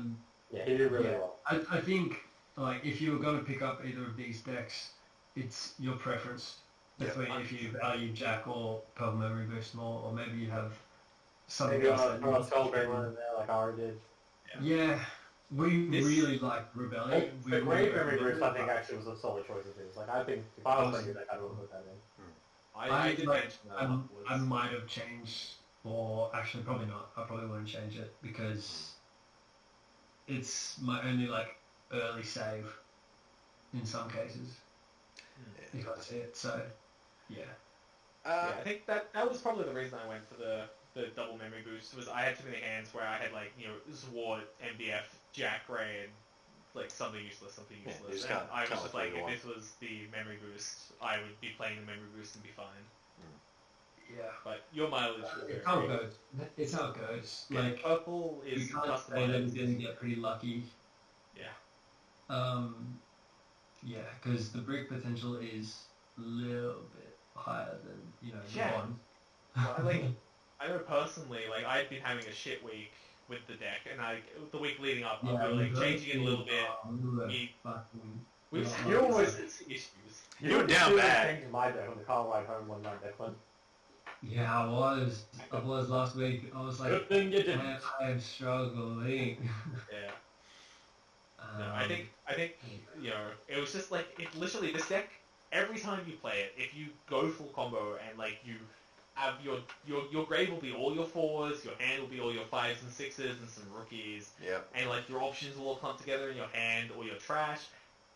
Yeah, he did really Yeah. well. I think, like, if you were going to pick up either of these decks, it's your preference between if you value Jack or Pearl Memory Boost more, or maybe you have something Maybe else. on a Skull Gremlin in there, like Ari did. Yeah, we really like Rebellion. The Grave Memory Boost, I think, actually was a solid choice of his. Like, I think if I was playing a deck, I would have put that in. I did mention that afterwards. I might have changed, or actually probably not. I probably wouldn't change it because it's my only, like, early save in some cases. If I see it, so yeah. Yeah, I think that was probably the reason I went for the double memory boost, was I had too many hands where I had like, Zwart, MDF, Jack Ray, and like something useless. you And just I was can't just like like, what if you this was the memory boost, I would be playing the memory boost and be fine. Yeah. But your mileage is It's very how it great. goes. It's how it goes. Yeah, Like, purple you is can't say that it's going to customized. get pretty lucky. Yeah. Yeah, because the brick potential is a little bit higher than, the Yeah. bond. Well, I know personally, like, I've been having a shit week with the deck, and the week leading up, I've been like changing it a little bit. We've Yeah. had You always- consistency issues. You were down bad. Changed my deck on the car ride home one night, Declan. Yeah, I was last week. I was like, Good thing you didn't. man, I am struggling. Yeah. No, I think it was just like, literally this deck, every time you play it, if you go full combo and like you have your grade will be all your 4s, your hand will be all your 5s and 6s and some rookies, Yep. and like your options will all come together in your hand or your trash.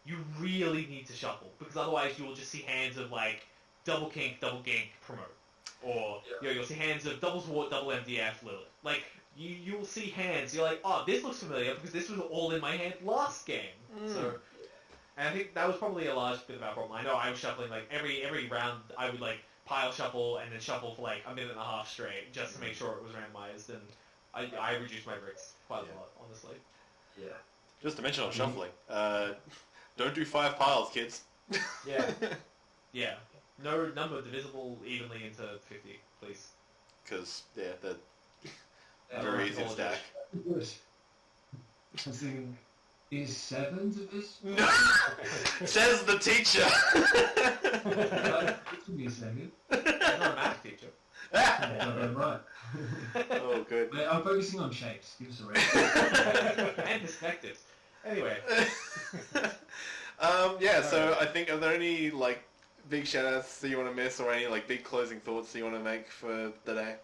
You really need to shuffle, because otherwise you will just see hands of like double kink, double gank, promote, or you'll see hands of double Zwart, double MDF, Lilith. Like you will see hands. You're like, oh, this looks familiar because this was all in my hand last game. So, and I think that was probably a large bit of our problem. I know I was shuffling like every round. I would like pile shuffle and then shuffle for like a minute and a half straight just to make sure it was randomized, and I reduced my bricks quite a lot, honestly. Yeah. Just to mention on shuffling, don't do 5 piles, kids. Yeah. Yeah. No number divisible evenly into 50, please. Because, they're Yeah, very easy to stack. As in, is 7s of this? No! Says the teacher! It could be a 7. I'm not a math teacher. Yeah, right. Oh, good. Mate, I'm focusing on shapes. Give us a rest. And perspectives. Anyway. So I think, are there any, like, big shout-outs that you want to miss, or any, like, big closing thoughts that you want to make for the day?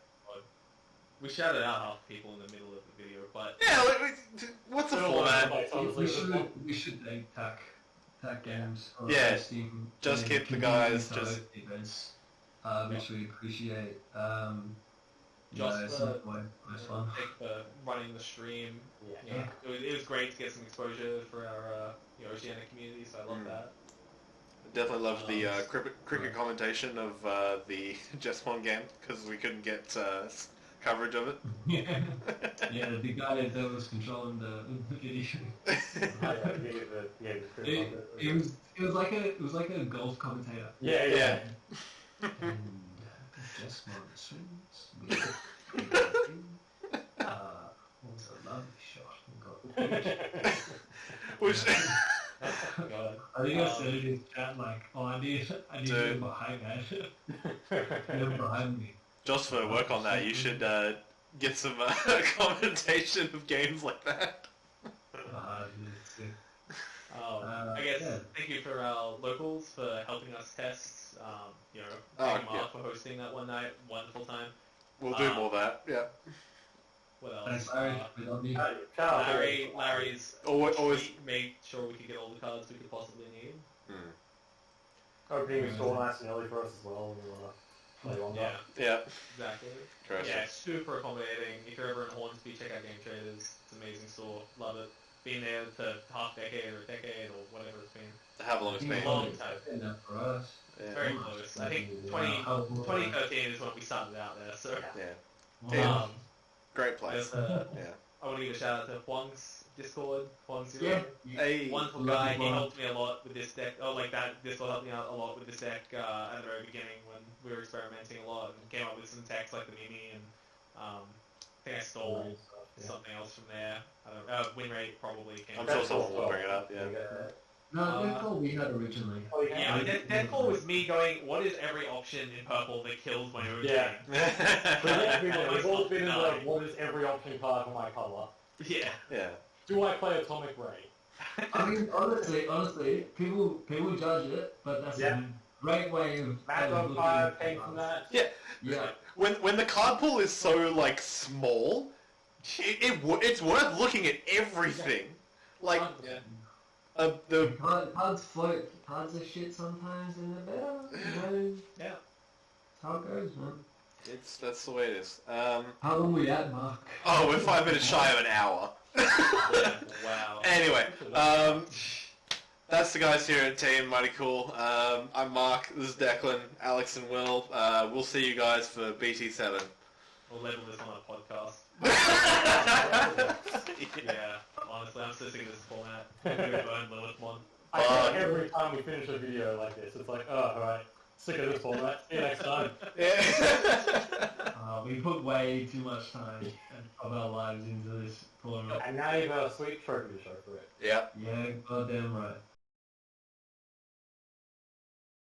We shouted out half the people in the middle of the video, but... Yeah, what's the format? We should thank TAC Games for Yeah, hosting just the keep the community guys, side just- events, which we appreciate. Just it's not quite nice one. Thank for running the stream. Yeah. It was great to get some exposure for our Oceanic community, so I love that. Definitely loved the cricket commentation of the Just One game, because we couldn't get coverage of it. Yeah, the guy that was controlling the video. It was like a golf commentator. Yeah. And just one swings. Was a lovely shot. Which, God. I think I said it in chat like, oh, I need you behind that. You're behind me. just for work on that, you should get some commentation of games like that. I guess yeah. thank you for our locals for helping us test. Oh, Thank yeah. Mark for hosting that one night. Wonderful time. We'll do more of that, yeah. What else? Thanks, Larry. We love you. Larry's Always. made sure we could get all the cards we could possibly need. Opening the store nice and early for us as well. When we play longer. Yeah. Exactly. Correct. Yeah, super accommodating. If you're ever in Hornsby, check out Game Traders. It's an amazing store. Love it. Been there for half a decade or a decade or whatever it's been. Have a long space. Long time. Enough for us. Yeah. Very close. I think 2013 is when we started out there. So, Yeah. Great there's, place. Yeah. I want to give a shout out to Huang's Discord. Huang's Yeah. Hey. wonderful guy. He helped me a lot with this deck. Oh, like that. Discord helped me out a lot with this deck at the very beginning when we were experimenting a lot and came up with some text like the Mimi and I think I stole something else from there. I don't know. Win rate probably came. I'm sure someone will bring it up, yeah. No, that's all we had originally. Yeah, that call was me going, what is every option in purple that kills my own Yeah. game? We've all been in like, what is every option card for my colour? Yeah. Yeah. Do I play Atomic Ray? I mean, honestly, people judge it, but that's a great way of Macro looking Fire at came from that. Yeah. When the card pool is so like small, it's worth looking at everything. Like the Cards float. Cards are shit sometimes, and they're better. Yeah. how it goes, man. That's the way it is. How long were we at, Mark? Oh, we're 5 minutes shy of an hour. Wow. Anyway, that's the guys here at Team Mighty Cool. I'm Mark, this is Declan, Alex and Will. We'll see you guys for BT7. We'll label this on a podcast. Yeah, honestly, I'm sick of this format. I'm going to own Lilith one. I think every time we finish a video like this, it's like, oh, alright, sick of this format, see you next time. We put way too much time of our lives into this format. And now you've got a sweet trophy to show for it. Yep. Yeah, goddamn right.